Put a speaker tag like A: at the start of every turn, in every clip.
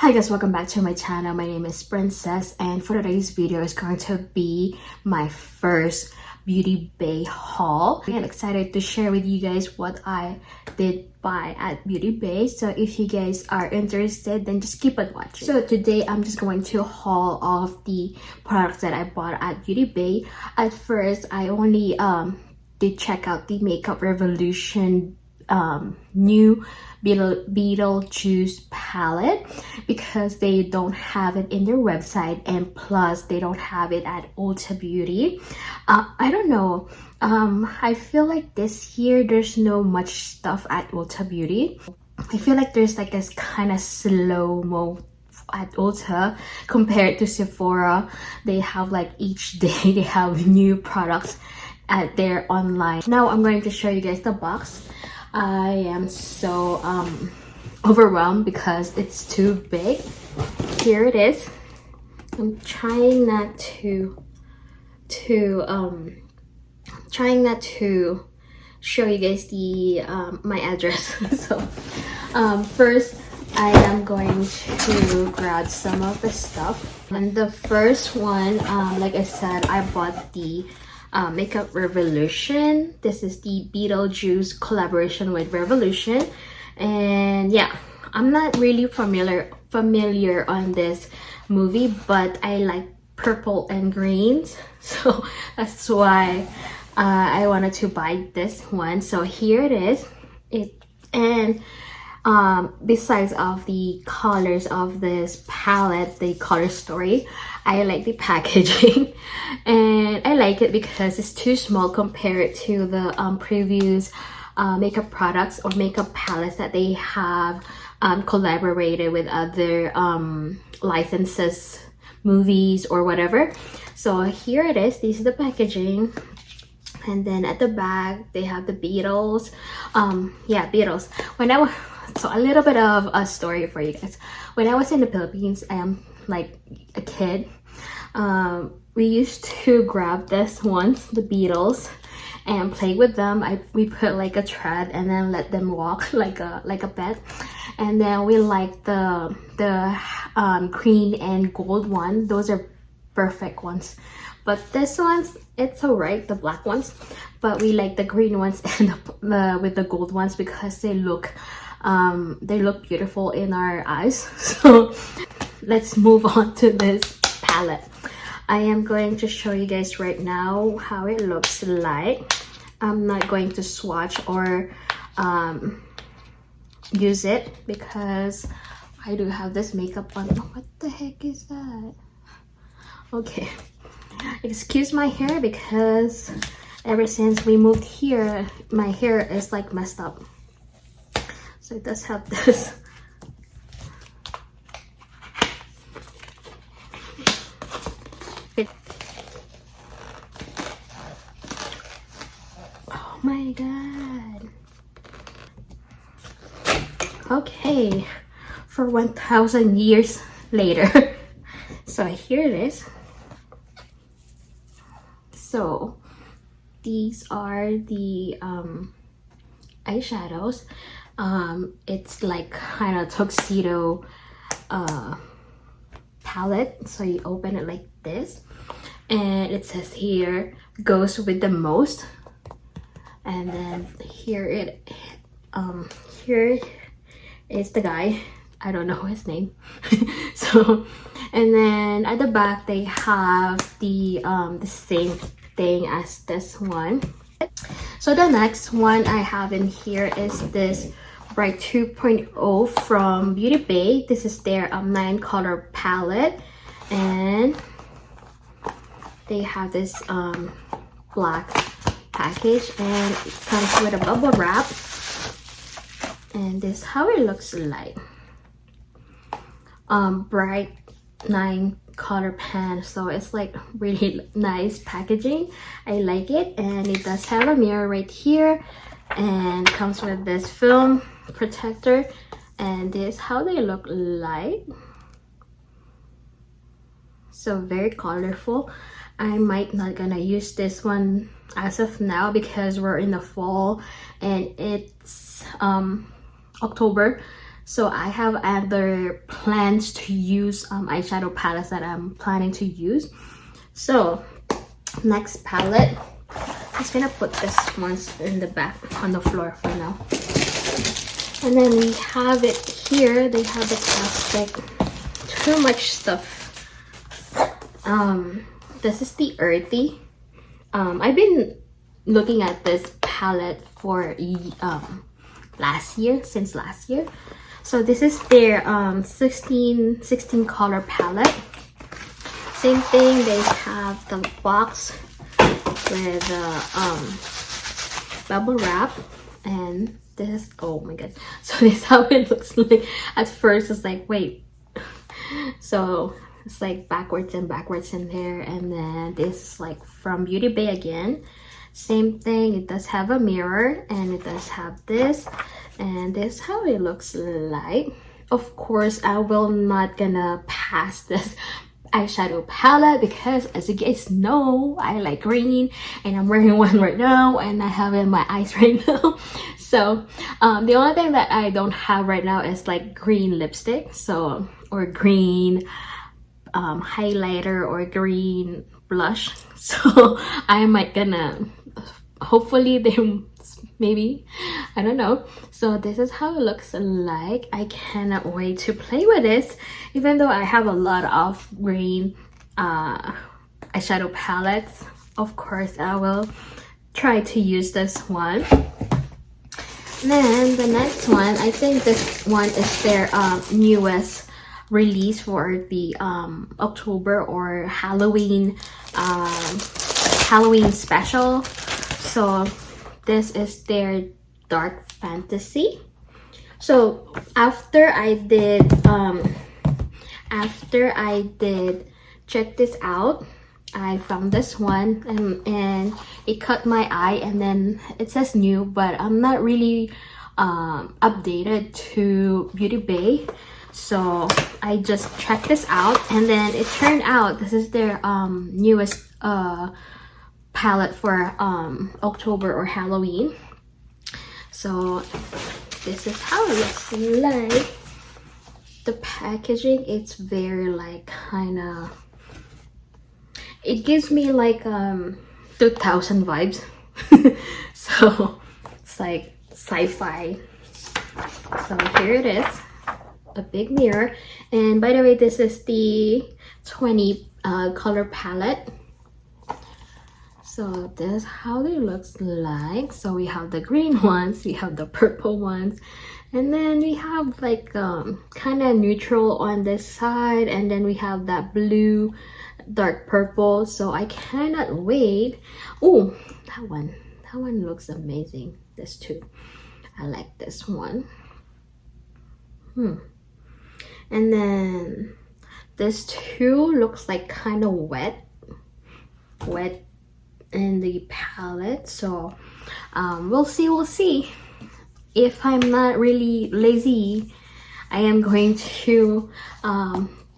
A: Hi guys, welcome back to my channel. My name is Princess, and for today's video is going to be my first Beauty Bay haul. I'm excited to share with you guys what I did buy at Beauty Bay. So if you guys are interested, then just keep on watching. So today I'm just going to haul all of the products that I bought at Beauty Bay. At first, I only did check out the Makeup Revolution new Beetlejuice palette because they don't have it in their website, and plus they don't have it at Ulta Beauty. I don't know, I feel like this year there's no much stuff at Ulta Beauty. I feel like there's like this kind of slow-mo at Ulta compared to Sephora. They have like each day they have new products at their online. Now I'm going to show you guys the box. I am so overwhelmed because it's too big. Here it is. I'm trying not to show you guys the my address. So first I am going to grab some of the stuff, and the first one, like I said, I bought the Makeup Revolution. This is the Beetlejuice collaboration with Revolution, and yeah, I'm not really familiar on this movie, but I like purple and greens, so that's why I wanted to buy this one. So here it is. Besides of the colors of this palette, the color story, I like the packaging and I like it because it's too small compared to the previous makeup products or makeup palettes that they have collaborated with other licenses, movies or whatever. So here it is. This is the packaging. And then at the back they have the Beatles. Yeah, Beatles. So a little bit of a story for you guys. When I was in the Philippines, I am like a kid. We used to grab this once, the Beatles, and play with them. We put like a thread and then let them walk like a pet. And then we like the green and gold one. Those are perfect ones. But this one's, it's alright, the black ones. But we like the green ones and with the gold ones because they look beautiful in our eyes. So let's move on to this palette. I am going to show you guys right now how it looks like. I'm not going to swatch or use it because I do have this makeup on. Oh, what the heck is that? Okay, excuse my hair because ever since we moved here, my hair is like messed up. So it does have this. Oh my god. Okay, for 1,000 years later. So here it is. So these are the eyeshadows. It's like kind of tuxedo palette. So you open it like this, and it says here goes with the most. And then here is the guy. I don't know his name. So, and then at the back they have the same thing as this one. So the next one I have in here is this Bright 2.0 from Beauty Bay. This is their 9-color palette, and they have this black package, and it comes with a bubble wrap, and this is how it looks like. Bright 9-color pen, so it's like really nice packaging. I like it, and it does have a mirror right here, and comes with this film protector, and this is how they look like. So very colorful. I might not gonna use this one as of now because we're in the fall and it's October. So I have other plans to use eyeshadow palettes that I'm planning to use. So next palette, I'm just gonna put this ones in the back on the floor for now. And then we have it here. They have the plastic. Too much stuff. This is the Earthy. I've been looking at this palette for since last year. So this is their 16 color palette. Same thing, they have the box with bubble wrap, and this, oh my god, so this is how it looks like. At first it's like, wait, so it's like backwards and backwards in there. And then this is like from Beauty Bay again. Same thing, it does have a mirror, and it does have this, and this is how it looks like. Of course, I will not gonna pass this eyeshadow palette because, as you guys know, I like green, and I'm wearing one right now, and I have it in my eyes right now. So the only thing that I don't have right now is like green lipstick, so, or green highlighter, or green blush. So I might gonna, hopefully they, maybe, I don't know. So this is how it looks like. I cannot wait to play with this, even though I have a lot of green eyeshadow palettes. Of course, I will try to use this one. Then the next one, I think this one is their newest release for the October or Halloween special. So this is their Dark Fantasy. So after I did check this out, I found this one, and it caught my eye, and then it says new, but I'm not really updated to Beauty Bay. So I just checked this out, and then it turned out this is their newest palette for October or Halloween. So this is how it looks like. The packaging, it's very like kind of, it gives me like 2000 vibes. So it's like sci-fi. So here it is, a big mirror. And by the way, this is the 20 color palette. So this is how it looks like. So we have the green ones, we have the purple ones, and then we have like kind of neutral on this side, and then we have that blue, dark purple. So I cannot wait. Oh, that one looks amazing. This too, I like this one. And then this too looks like kind of wet in the palette. So we'll see. If I'm not really lazy, I am going to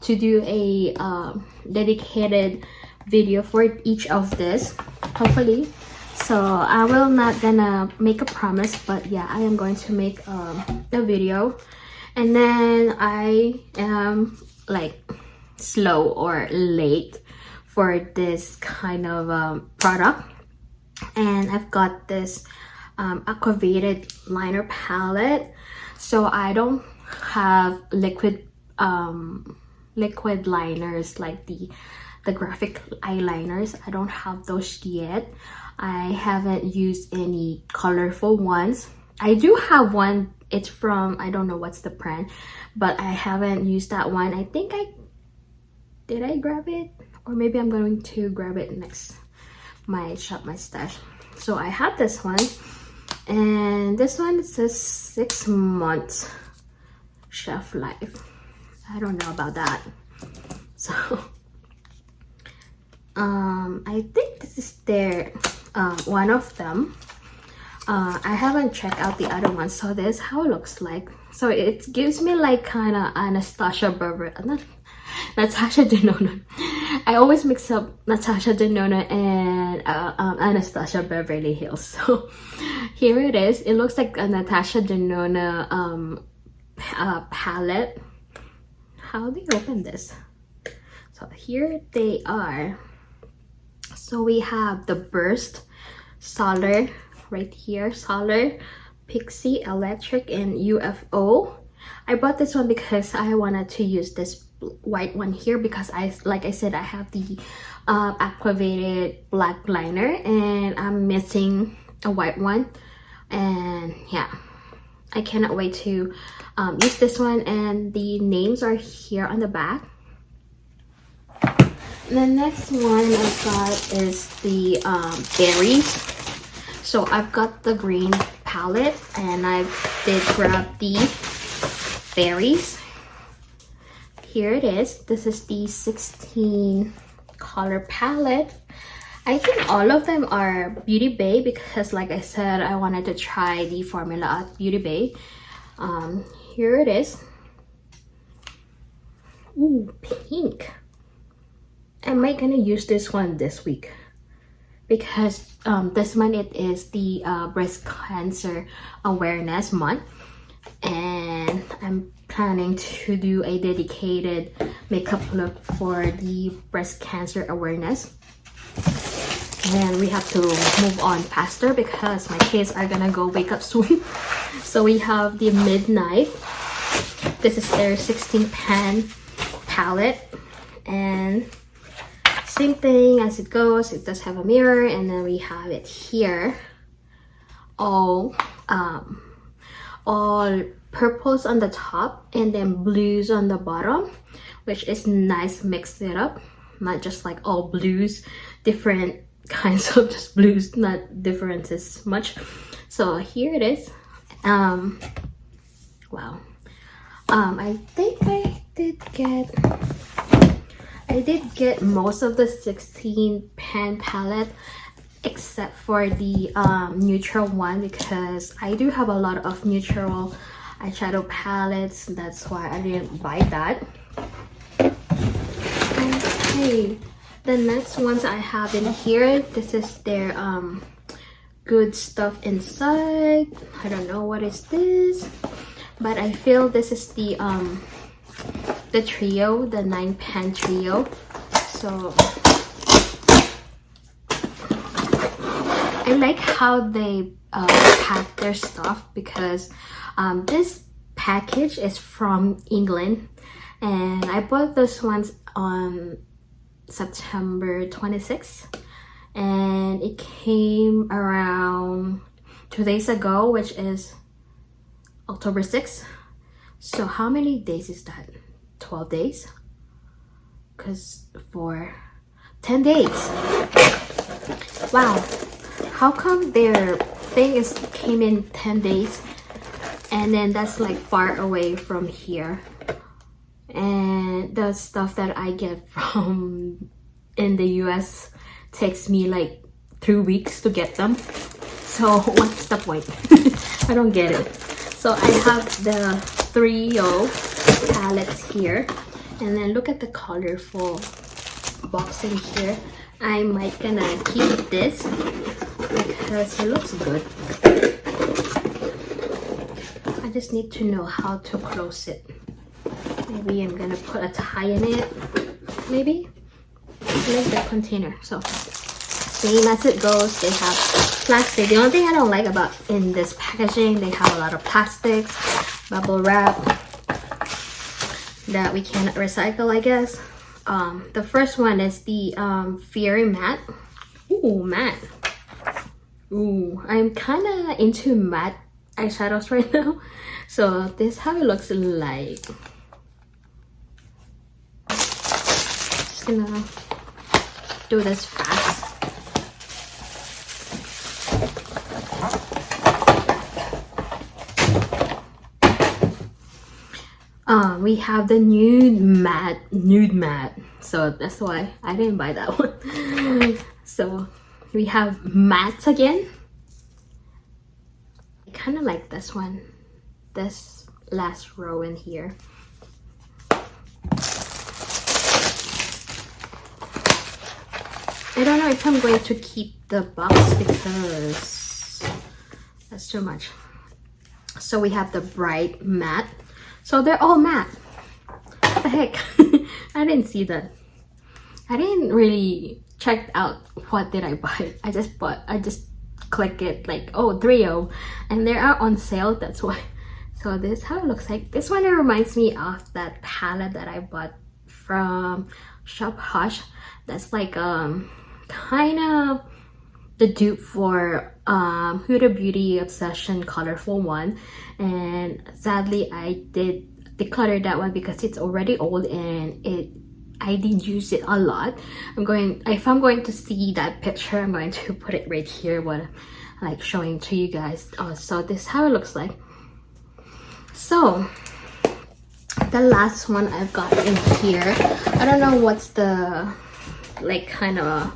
A: do a dedicated video for each of this, hopefully. So I will not gonna make a promise, but yeah, I am going to make the video. And then I am like slow or late for this kind of product, and I've got this Aquavited liner palette. So I don't have liquid liners like the graphic eyeliners. I don't have those yet. I haven't used any colorful ones. I do have one. It's from, I don't know what's the brand, but I haven't used that one. I think did I grab it? Or maybe I'm going to grab it next my shop my stash. So I have this one, and this one says 6 months shelf life. I don't know about that. So I think this is their one of them. I haven't checked out the other one. So this is how it looks like. So it gives me like kind of Anastasia Denona. I always mix up Natasha Denona and Anastasia Beverly Hills. So here it is. It looks like a Natasha Denona palette. How do you open this? So here they are. So we have the Burst, Solar right here, Solar, Pixie, Electric, and UFO. I bought this one because I wanted to use this white one here because like I said, I have the activated black liner and I'm missing a white one. And yeah, I cannot wait to use this one, and the names are here on the back. The next one I got is the berries. So I've got the green palette and I did grab the berries. Here it is. This is the 16 color palette. I think all of them are Beauty Bay because like I said, I wanted to try the formula at Beauty Bay. Here it is. Ooh, pink. Am I gonna use this one this week? Because this month it is the breast cancer awareness month, and I'm planning to do a dedicated makeup look for the breast cancer awareness. And we have to move on faster because my kids are gonna go wake up soon. So we have the Midnight. This is their 16 pan palette, and same thing as it goes. It does have a mirror, and then we have it here, all purples on the top and then blues on the bottom, which is nice. Mixed it up, not just like all blues, different kinds of just blues, not differences much. So here it is. Wow. I think I did get most of the 16 pan palette except for the neutral one, because I do have a lot of neutral eyeshadow palettes. That's why I didn't buy that. Okay, the next ones I have in here, this is their Good Stuff Inside. I don't know what is this, but I feel this is the trio, the 9 pan trio. So I like how they pack their stuff, because this package is from England, and I bought those ones on September 26th, and it came around 2 days ago, which is October 6th. So how many days is that? 12 days? Because for 10 days. Wow. How come their thing came in 10 days, and then that's like far away from here, and the stuff that I get from in the US takes me like 3 weeks to get them. So what's the point? I don't get it. So I have the trio palettes here, and then look at the colorful box in here. I might gonna keep this because it looks good. I just need to know how to close it. Maybe I'm gonna put a tie in it. Maybe like the container. So same as it goes, they have plastic. The only thing I don't like about in this packaging, they have a lot of plastics, bubble wrap that we cannot recycle, I guess. The first one is the Fairy Matte. Ooh, matte. Ooh, I'm kind of into matte eyeshadows right now. So this is how it looks like. Just gonna do this fast. We have the nude matte, so that's why I didn't buy that one. So we have mattes again. I kind of like this one, this last row in here. I don't know if I'm going to keep the box because that's too much. So we have the bright matte. So they're all matte. What the heck? I didn't see that. I didn't really check out what did I buy. I just click it like, oh, 3-0, and they are on sale, that's why. So this is how it looks like. This one, it reminds me of that palette that I bought from Shop Hush. That's like kind of the dupe for Huda Beauty Obsession Colorful one, and sadly I did declutter that one because it's already old and I did use it a lot. If I'm going to see that picture, I'm going to put it right here, what I'm like showing to you guys. So this is how it looks like. So the last one I've got in here, I don't know what's the like kind of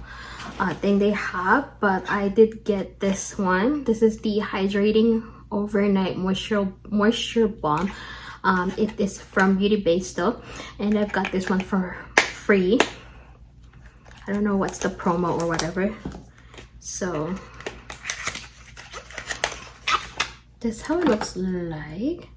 A: thing they have, but I did get this one. This is the Hydrating Overnight Moisture Balm. It is from Beauty Bay still, and I've got this one for free. I don't know what's the promo or whatever. So this is how it looks like.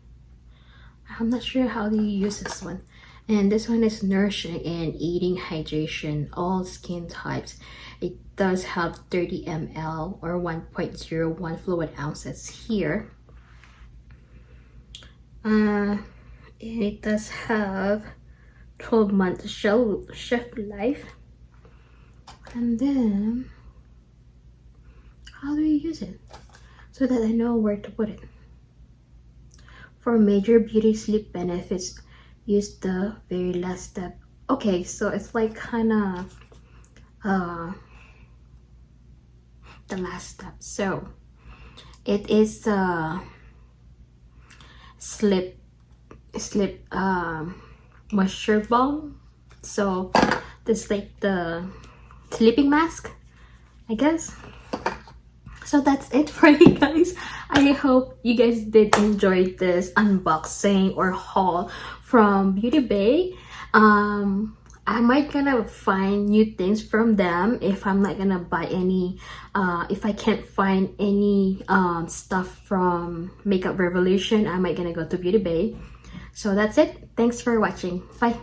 A: I'm not sure how do you use this one. And this one is nourishing and aiding hydration, all skin types. It does have 30 ml or 1.01 fluid ounces here. And it does have 12-month shelf life. And then, how do you use it? So that I know where to put it. For major beauty sleep benefits, use the very last step. Okay, so it's like kind of the last step. So it is sleep moisture balm. So this like the sleeping mask, I guess. So that's it for you guys. I hope you guys did enjoy this unboxing or haul from Beauty Bay. I might gonna find new things from them if I'm not gonna buy any, if I can't find any stuff from Makeup Revolution, I might gonna go to Beauty Bay. So that's it. Thanks for watching. Bye.